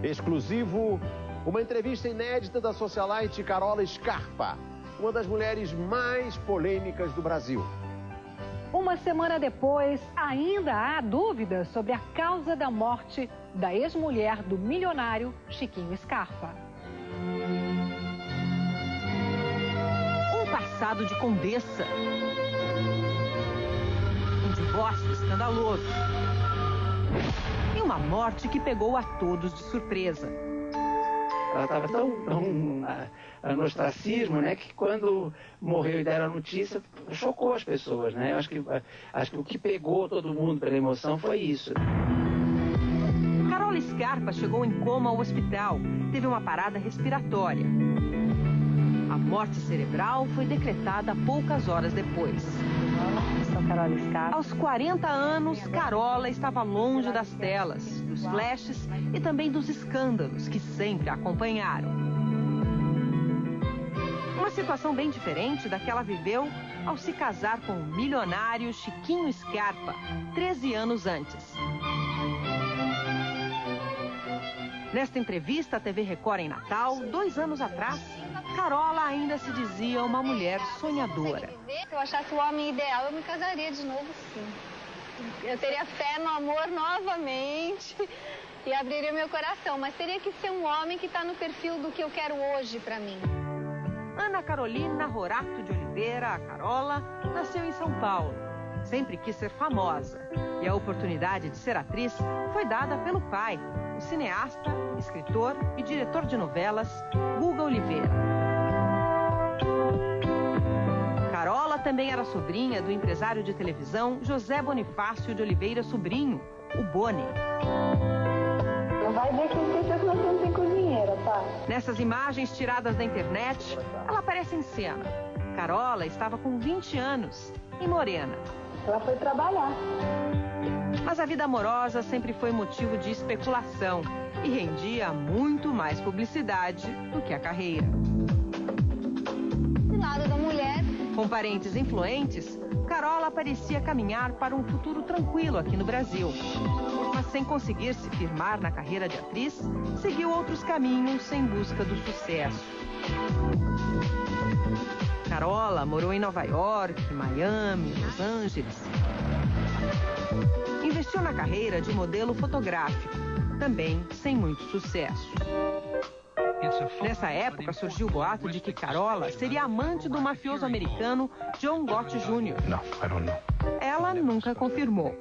Exclusivo, uma entrevista inédita da socialite Carola Scarpa, uma das mulheres mais polêmicas do Brasil. Uma semana depois, ainda há dúvidas sobre a causa da morte da ex-mulher do milionário Chiquinho Scarpa. Um passado de condessa. Um divórcio escandaloso. E uma morte que pegou a todos de surpresa. Ela estava tão no ostracismo, né, que quando morreu e deram a notícia, chocou as pessoas, né? Acho que o que pegou todo mundo pela emoção foi isso. Carola Scarpa chegou em coma ao hospital, teve uma parada respiratória. A morte cerebral foi decretada poucas horas depois. Sou Carola Scarpa. Aos 40 anos, Carola estava longe das telas, dos flashes e também dos escândalos que sempre a acompanharam. Uma situação bem diferente da que ela viveu ao se casar com o milionário Chiquinho Scarpa, 13 anos antes. Nesta entrevista à TV Record em Natal, 2 anos atrás, Carola ainda se dizia uma mulher sonhadora. Se eu achasse o homem ideal, eu me casaria de novo, sim. Eu teria fé no amor novamente e abriria meu coração, mas teria que ser um homem que está no perfil do que eu quero hoje para mim. Ana Carolina Rorato de Oliveira, a Carola, nasceu em São Paulo. Sempre quis ser famosa e a oportunidade de ser atriz foi dada pelo pai, o cineasta, escritor e diretor de novelas, Guga Oliveira. Carola também era sobrinha do empresário de televisão José Bonifácio de Oliveira Sobrinho, o Boni. Não vai ver que nós não tem cozinheira, tá? Nessas imagens tiradas da internet, ela aparece em cena. Carola estava com 20 anos e morena. Ela foi trabalhar. Mas a vida amorosa sempre foi motivo de especulação e rendia muito mais publicidade do que a carreira. Do lado da mulher. Com parentes influentes, Carola parecia caminhar para um futuro tranquilo aqui no Brasil. Mas sem conseguir se firmar na carreira de atriz, seguiu outros caminhos em busca do sucesso. Carola morou em Nova York, Miami, Los Angeles. Investiu na carreira de modelo fotográfico, também sem muito sucesso. Nessa época surgiu o boato de que Carola seria amante do mafioso americano John Gotti Jr. Ela nunca confirmou.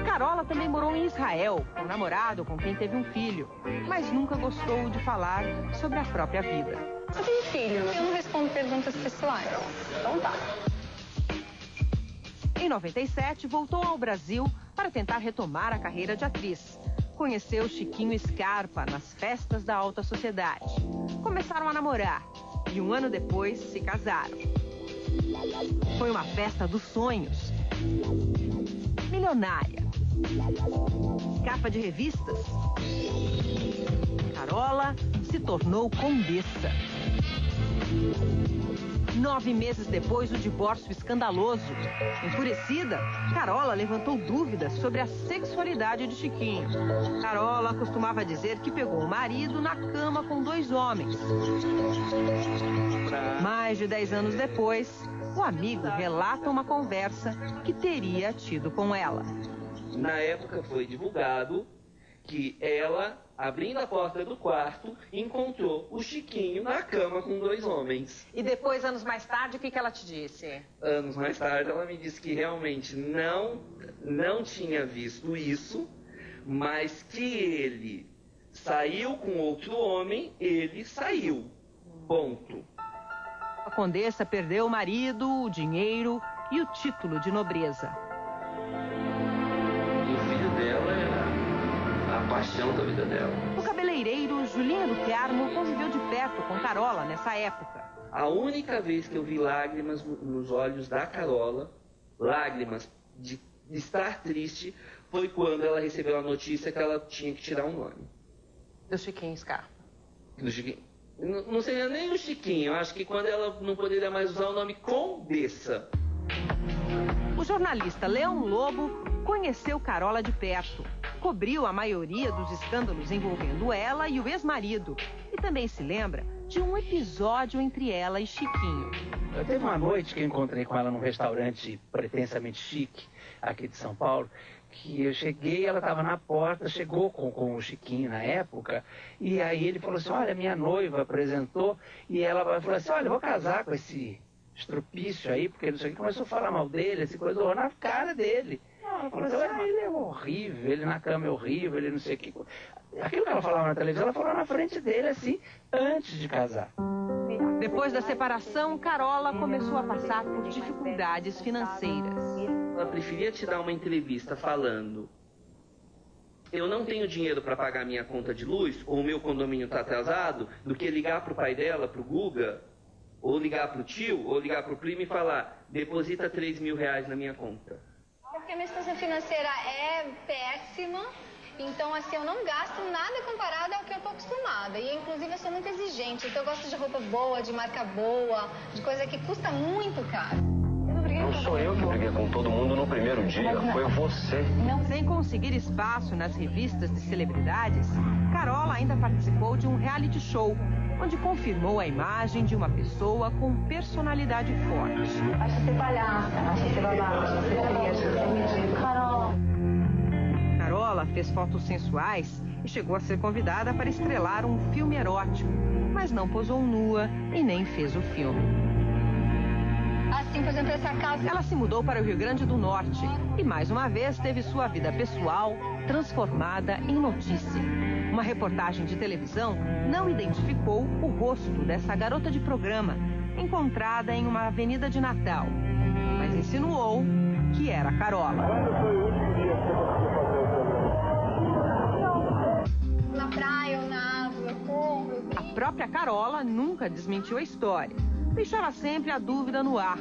Carola também morou em Israel, com um namorado com quem teve um filho, mas nunca gostou de falar sobre a própria vida. Você tem filho? Eu não respondo perguntas pessoais. Então tá. Em 97, voltou ao Brasil para tentar retomar a carreira de atriz. Conheceu Chiquinho Scarpa nas festas da alta sociedade. Começaram a namorar e 1 ano depois se casaram. Foi uma festa dos sonhos. Milionária. Capa de revistas. Carola se tornou condessa. 9 meses depois do divórcio escandaloso, enfurecida, Carola levantou dúvidas sobre a sexualidade de Chiquinho. Carola costumava dizer que pegou o marido na cama com 2 homens. Mais de 10 anos depois, o amigo relata uma conversa que teria tido com ela. Na época foi divulgado que ela, abrindo a porta do quarto, encontrou o Chiquinho na cama com 2 homens. E depois, anos mais tarde, o que ela te disse? Anos mais tarde, ela me disse que realmente não tinha visto isso, mas que ele saiu com outro homem, ele saiu. Ponto. A condessa perdeu o marido, o dinheiro e o título de nobreza. E o filho dela era a paixão da vida dela. O cabeleireiro Julinho do Carmo conviveu de perto com Carola nessa época. A única vez que eu vi lágrimas nos olhos da Carola, lágrimas de estar triste, foi quando ela recebeu a notícia que ela tinha que tirar um nome. Do Chiquinho Scarpa. Do Chiquinho. Não seria nem o Chiquinho, eu acho que quando ela não poderia mais usar o nome Condessa. O jornalista Leão Lobo conheceu Carola de perto. Cobriu a maioria dos escândalos envolvendo ela e o ex-marido. E também se lembra de um episódio entre ela e Chiquinho. Eu teve uma noite que eu encontrei com ela num restaurante pretensamente chique, aqui de São Paulo, que eu cheguei, ela estava na porta, chegou com o Chiquinho na época, e aí ele falou assim, olha, minha noiva apresentou, e ela falou assim, olha, eu vou casar com esse estrupício aí, porque não sei o que, começou a falar mal dele, essa coisa, na cara dele. Ela falou assim, ele é horrível, ele na cama é horrível, ele não sei o que. Aquilo que ela falava na televisão, ela falou na frente dele, assim, antes de casar. Depois da separação, Carola começou a passar por dificuldades financeiras. Ela preferia te dar uma entrevista falando: eu não tenho dinheiro para pagar minha conta de luz, ou o meu condomínio está atrasado, do que ligar para o pai dela, para o Guga, ou ligar para o tio, ou ligar para o primo e falar: deposita 3 mil reais na minha conta. Porque a minha situação financeira é péssima, então assim, eu não gasto nada comparado ao que eu tô acostumada. E inclusive eu sou muito exigente, então eu gosto de roupa boa, de marca boa, de coisa que custa muito caro. Não sou eu que briguei com todo mundo no primeiro dia, foi você. Sem conseguir espaço nas revistas de celebridades, Carola ainda participou de um reality show, onde confirmou a imagem de uma pessoa com personalidade forte. Acho ser palhaça, acho ser babada, acho ser fria, acho ser ridícula. Carola fez fotos sensuais e chegou a ser convidada para estrelar um filme erótico, mas não posou nua e nem fez o filme. Assim, por exemplo, essa casa... Ela se mudou para o Rio Grande do Norte e, mais uma vez, teve sua vida pessoal transformada em notícia. Uma reportagem de televisão não identificou o rosto dessa garota de programa, encontrada em uma avenida de Natal, mas insinuou que era Carola. Na praia, eu nado, eu corro, A própria Carola nunca desmentiu a história. Deixava sempre a dúvida no ar.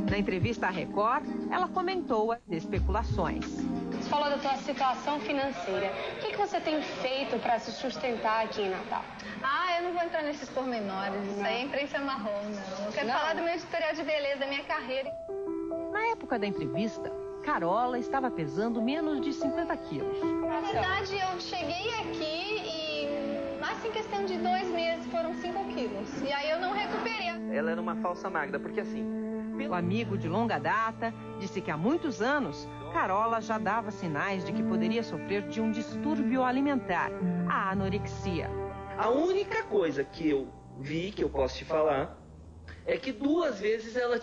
Na entrevista à Record, ela comentou as especulações. Você falou da tua situação financeira. O que você tem feito para se sustentar aqui em Natal? Ah, eu não vou entrar nesses pormenores, isso aí é imprensa marrom, não. Eu quero falar do meu historial de beleza, da minha carreira. Na época da entrevista, Carola estava pesando menos de 50 quilos. Na verdade, eu cheguei aqui e, mas em questão de 2 meses, foram 5 quilos. E aí eu não recuperei. Ela era uma falsa magra, porque assim... O amigo de longa data disse que há muitos anos, Carola já dava sinais de que poderia sofrer de um distúrbio alimentar, a anorexia. A única coisa que eu vi, que eu posso te falar, é que 2 vezes ela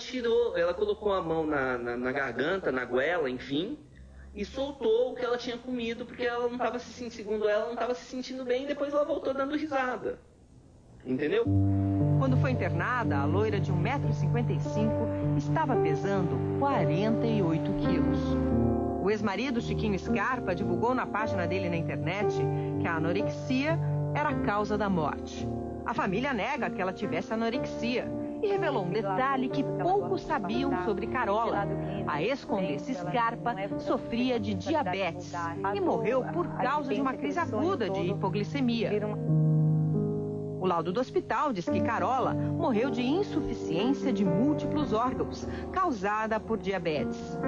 colocou a mão na garganta, na goela, enfim, e soltou o que ela tinha comido, porque ela não estava se sentindo, segundo ela, não estava se sentindo bem, e depois ela voltou dando risada. Entendeu? Quando foi internada, a loira de 1,55 m estava pesando 48 quilos. O ex-marido Chiquinho Scarpa divulgou na página dele na internet que a anorexia era a causa da morte. A família nega que ela tivesse anorexia e revelou um detalhe que poucos sabiam sobre Carola. A ex-condessa Scarpa sofria de diabetes e morreu por causa de uma crise aguda de hipoglicemia. O laudo do hospital diz que Carola morreu de insuficiência de múltiplos órgãos, causada por diabetes.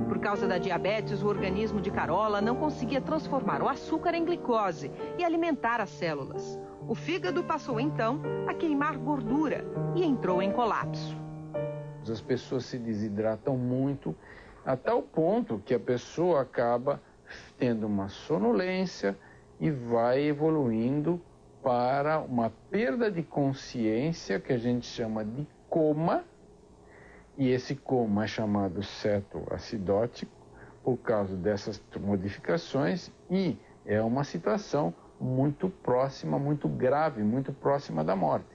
Por causa da diabetes, o organismo de Carola não conseguia transformar o açúcar em glicose e alimentar as células. O fígado passou, então, a queimar gordura e entrou em colapso. As pessoas se desidratam muito, a tal ponto que a pessoa acaba tendo uma sonolência e vai evoluindo para uma perda de consciência, que a gente chama de coma, e esse coma é chamado cetoacidótico, por causa dessas modificações, e é uma situação muito próxima, muito grave, muito próxima da morte.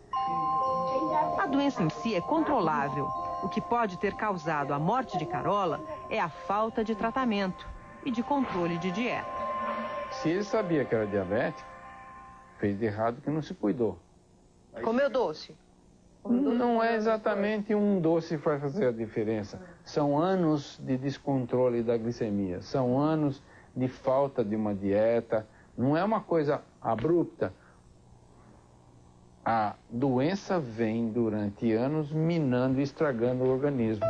A doença em si é controlável. O que pode ter causado a morte de Carola é a falta de tratamento e de controle de dieta. Se ele sabia que era diabético, fez de errado que não se cuidou. Comeu doce? Não é exatamente um doce que vai fazer a diferença. São anos de descontrole da glicemia, são anos de falta de uma dieta. Não é uma coisa abrupta. A doença vem durante anos minando e estragando o organismo.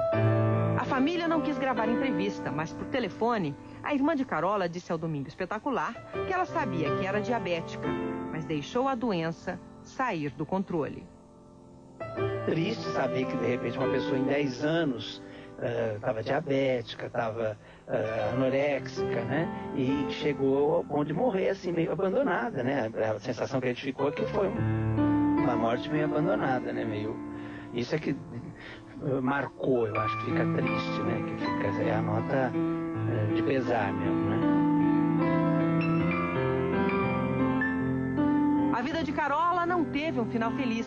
A família não quis gravar entrevista, mas por telefone, a irmã de Carola disse ao Domingo Espetacular que ela sabia que era diabética, mas deixou a doença sair do controle. Triste saber que, de repente, uma pessoa em 10 anos estava diabética, estava anoréxica, né? E chegou ao ponto de morrer, assim, meio abandonada, né? A sensação que a gente ficou é que foi uma morte meio abandonada, né? Isso é que marcou, eu acho que fica triste, né? Que fica, é a nota de pesar mesmo, né? A vida de Carola não teve um final feliz.